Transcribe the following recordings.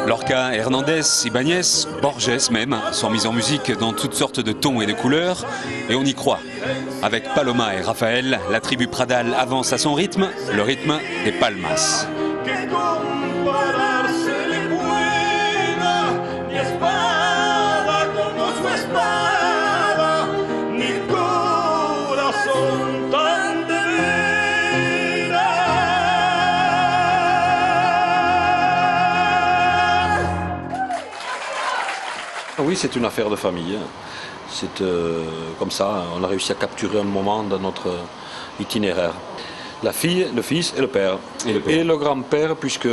Lorca, Hernandez, Ibáñez, Borges même sont mis en musique dans toutes sortes de tons et de couleurs, et on y croit. Avec Paloma et Raphaël, la tribu Pradal avance à son rythme, le rythme des palmas. Oui, c'est une affaire de famille. C'est comme ça, on a réussi à capturer un moment dans notre itinéraire. La fille, le fils et le père. Et le grand-père, puisque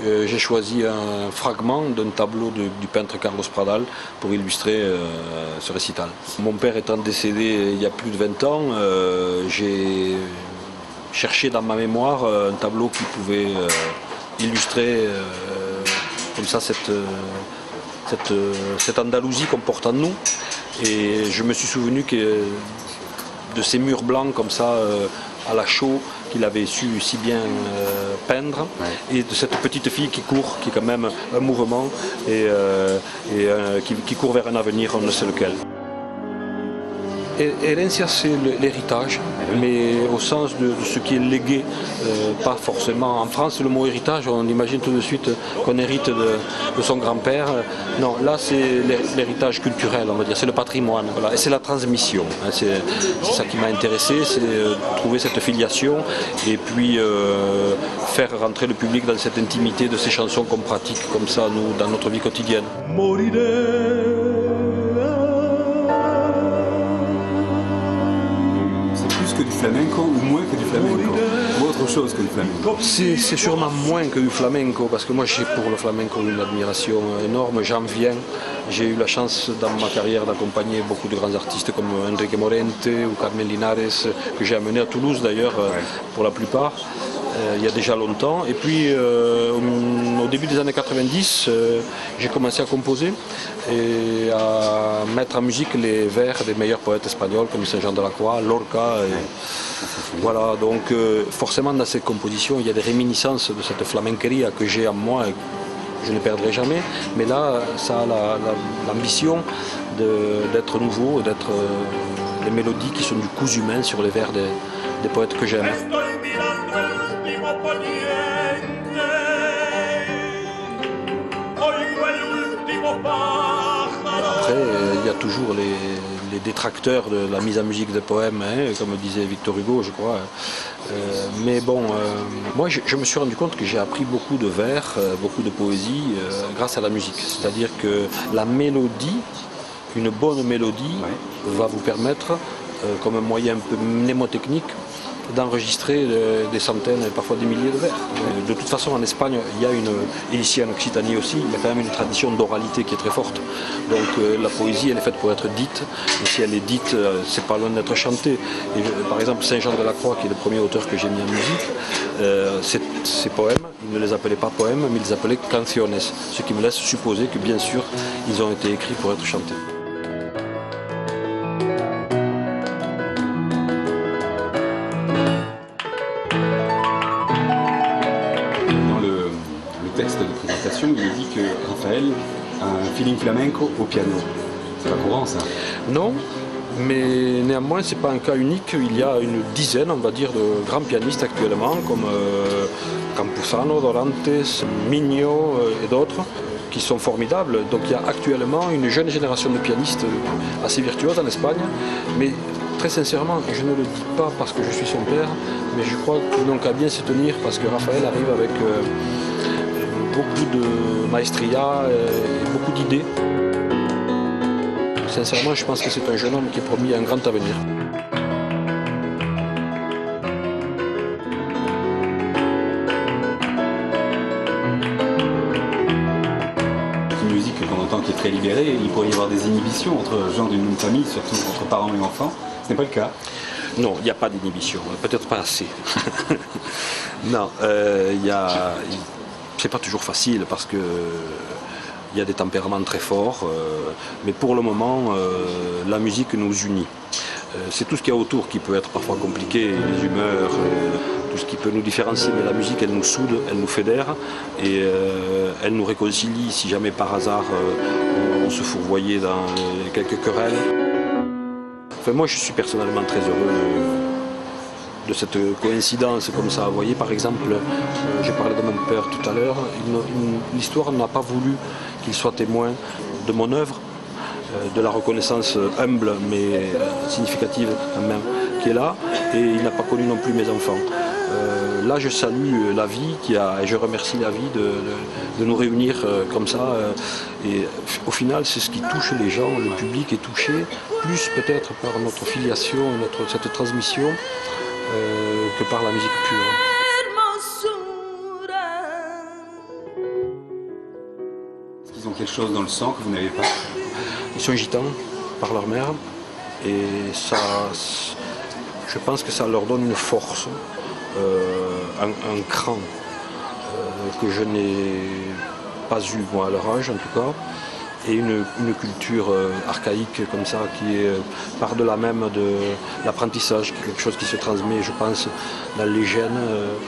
j'ai choisi un fragment d'un tableau du peintre Carlos Pradal pour illustrer ce récital. Mon père étant décédé il y a plus de 20 ans, j'ai cherché dans ma mémoire un tableau qui pouvait illustrer comme ça cette Andalousie qu'on porte en nous. Et je me suis souvenu de ces murs blancs comme ça à la chaux qu'il avait su si bien peindre, et de cette petite fille qui court, qui est quand même un mouvement et qui court vers un avenir, on ne sait lequel. Herencia, c'est l'héritage, mais au sens de ce qui est légué, pas forcément. En France, le mot héritage, on imagine tout de suite qu'on hérite de son grand-père. Non, là, c'est l'héritage culturel, on va dire, c'est le patrimoine, voilà. Et c'est la transmission. Hein, c'est ça qui m'a intéressé, c'est trouver cette filiation et puis faire rentrer le public dans cette intimité de ces chansons qu'on pratique comme ça, nous, dans notre vie quotidienne. Du flamenco ou moins que du flamenco, ou autre chose que du flamenco? C'est sûrement moins que du flamenco, parce que moi j'ai pour le flamenco une admiration énorme, j'en viens. J'ai eu la chance dans ma carrière d'accompagner beaucoup de grands artistes comme Enrique Morente ou Carmen Linares, que j'ai amené à Toulouse d'ailleurs pour la plupart, il y a déjà longtemps. Et puis au début des années 90, j'ai commencé à composer et à mettre en musique les vers des meilleurs poètes espagnols comme Saint-Jean de la Croix, Lorca. Voilà, donc forcément dans ces compositions il y a des réminiscences de cette flamenqueria que j'ai en moi et je ne perdrai jamais, mais là ça a l'ambition d'être nouveau, d'être des mélodies qui sont du cousu humain sur les vers des poètes que j'aime. Après, il y a toujours les détracteurs de la mise en musique des poèmes, hein, comme disait Victor Hugo, je crois. Mais bon, moi je me suis rendu compte que j'ai appris beaucoup de vers, beaucoup de poésie grâce à la musique. C'est-à-dire que la mélodie, une bonne mélodie, va vous permettre, comme un moyen un peu mnémotechnique, d'enregistrer des centaines et parfois des milliers de vers. De toute façon, en Espagne, il y a et ici en Occitanie aussi, il y a quand même une tradition d'oralité qui est très forte. Donc la poésie, elle est faite pour être dite, et si elle est dite, c'est pas loin d'être chantée. Et, par exemple, Saint-Jean de la Croix, qui est le premier auteur que j'ai mis en musique, ces poèmes, il ne les appelait pas poèmes, mais il les appelait canciones, ce qui me laisse supposer que, bien sûr, ils ont été écrits pour être chantés. Texte de présentation, il est dit que Raphaël a un feeling flamenco au piano. C'est pas courant ça? Non, mais néanmoins c'est pas un cas unique. Il y a une dizaine, on va dire, de grands pianistes actuellement, comme Campuzano, Dorantes, Mignot et d'autres, qui sont formidables. Donc il y a actuellement une jeune génération de pianistes assez virtuoses en Espagne, mais très sincèrement, je ne le dis pas parce que je suis son père, mais je crois qu'ils n'ont qu'à bien se tenir parce que Raphaël arrive avec beaucoup de maestria et beaucoup d'idées. Sincèrement, je pense que c'est un jeune homme qui est promis un grand avenir. Une musique qu'on entend qui est très libérée, il pourrait y avoir des inhibitions entre gens d'une même famille, surtout entre parents et enfants. Ce n'est pas le cas. Non, il n'y a pas d'inhibition, peut-être pas assez. Non, c'est pas toujours facile parce que il y a des tempéraments très forts, mais pour le moment, la musique nous unit. C'est tout ce qu'il y a autour qui peut être parfois compliqué, les humeurs, tout ce qui peut nous différencier, mais la musique, elle nous soude, elle nous fédère et elle nous réconcilie si jamais par hasard on se fourvoyait dans quelques querelles. Enfin, moi, je suis personnellement très heureux de cette coïncidence comme ça. Vous voyez, par exemple, j'ai parlé de mon père tout à l'heure, l'histoire n'a pas voulu qu'il soit témoin de mon œuvre, de la reconnaissance humble mais significative quand même qui est là, et il n'a pas connu non plus mes enfants. Là, je salue la vie et je remercie la vie de nous réunir comme ça. Et au final, c'est ce qui touche les gens, le public est touché, plus peut-être par notre filiation, cette transmission, que par la musique pure. Est-ce qu'ils ont quelque chose dans le sang que vous n'avez pas? Ils sont gitans par leur mère et ça, je pense que ça leur donne une force, un cran que je n'ai pas eu moi à leur âge en tout cas, et une culture archaïque comme ça qui est par-delà même de l'apprentissage, quelque chose qui se transmet, je pense, dans les gènes,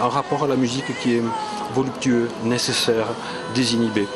en rapport à la musique qui est voluptueux, nécessaire, désinhibé.